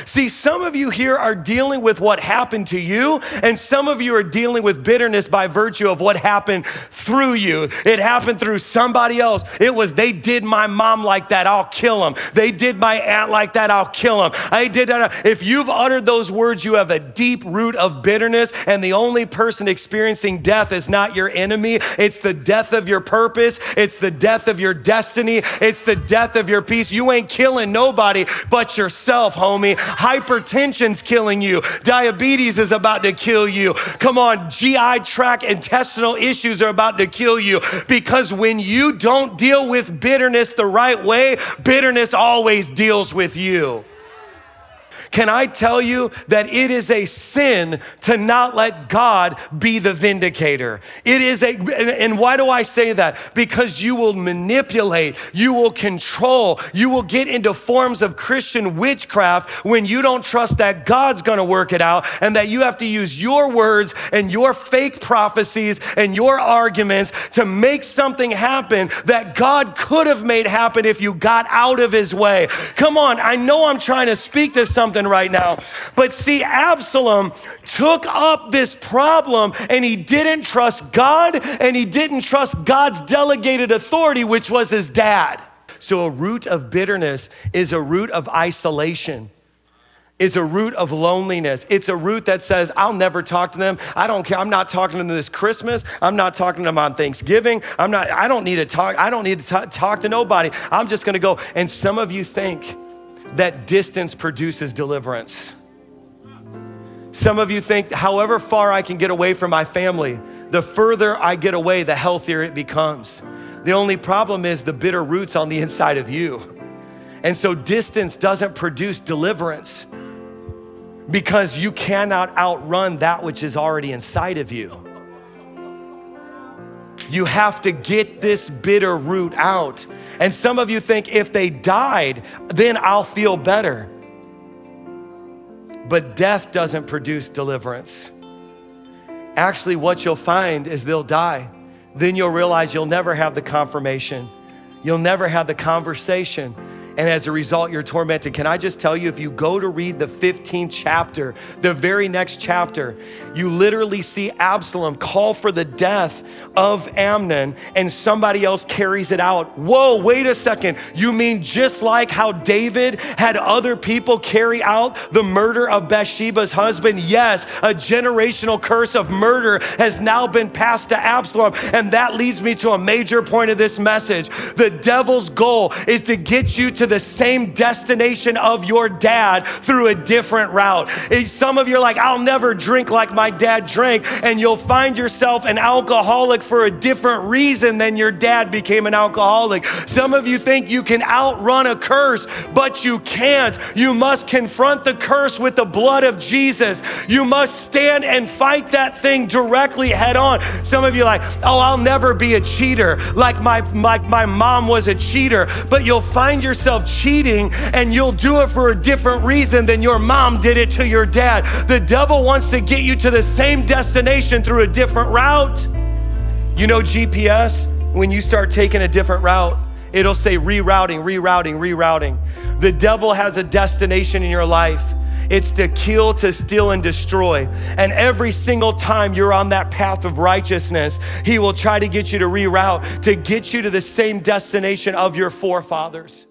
See, some of you here are dealing with what happened to you, and some of you are dealing with bitterness by virtue of what happened through you. It happened through somebody else. It was, they did my mom like that, I'll kill them. They did my aunt like that, I'll kill them. I did that. If you've uttered those words, you have a deep root of bitterness, and the only person experiencing death is not your enemy. It's the death of your purpose. It's the death of your destiny. It's the death of your peace. You ain't killing nobody but yourself, homie. Hypertension's killing you. Diabetes is about to kill you. Come on, GI tract intestinal issues are about to kill you, because when you don't deal with bitterness the right way, bitterness always deals with you. Can I tell you that it is a sin to not let God be the vindicator? It is and why do I say that? Because you will manipulate, you will control, you will get into forms of Christian witchcraft when you don't trust that God's gonna work it out, and that you have to use your words and your fake prophecies and your arguments to make something happen that God could have made happen if you got out of his way. Come on, I know I'm trying to speak to something right now, but see, Absalom took up this problem, and he didn't trust God, and he didn't trust God's delegated authority, which was his dad. So a root of bitterness is a root of isolation. It's a root of loneliness. It's a root that says, I'll never talk to them. I don't care. I'm not talking to them this Christmas. I'm not talking to them on Thanksgiving. I don't need to talk to nobody. I'm just gonna go. And some of you think that distance produces deliverance. Some of you think, however far I can get away from my family, the further I get away, the healthier it becomes. The only problem is the bitter roots on the inside of you. And so distance doesn't produce deliverance, because you cannot outrun that which is already inside of you. You have to get this bitter root out. And some of you think, if they died, then I'll feel better. But death doesn't produce deliverance. Actually, what you'll find is they'll die. Then you'll realize you'll never have the confirmation. You'll never have the conversation. And as a result, you're tormented. Can I just tell you, if you go to read the 15th chapter, the very next chapter, you literally see Absalom call for the death of Amnon, and somebody else carries it out. Whoa, wait a second. You mean just like how David had other people carry out the murder of Bathsheba's husband? Yes, a generational curse of murder has now been passed to Absalom. And that leads me to a major point of this message. The devil's goal is to get you to the same destination of your dad through a different route. Some of you are like, I'll never drink like my dad drank, and you'll find yourself an alcoholic for a different reason than your dad became an alcoholic. Some of you think you can outrun a curse, but you can't. You must confront the curse with the blood of Jesus. You must stand and fight that thing directly head on. Some of you are like, oh, I'll never be a cheater like my mom was a cheater, but you'll find yourself cheating, and you'll do it for a different reason than your mom did it to your dad. The devil wants to get you to the same destination through a different route. You know GPS, when you start taking a different route, it'll say rerouting, rerouting, rerouting. The devil has a destination in your life. It's to kill, to steal, and destroy. And every single time you're on that path of righteousness, he will try to get you to reroute, to get you to the same destination of your forefathers.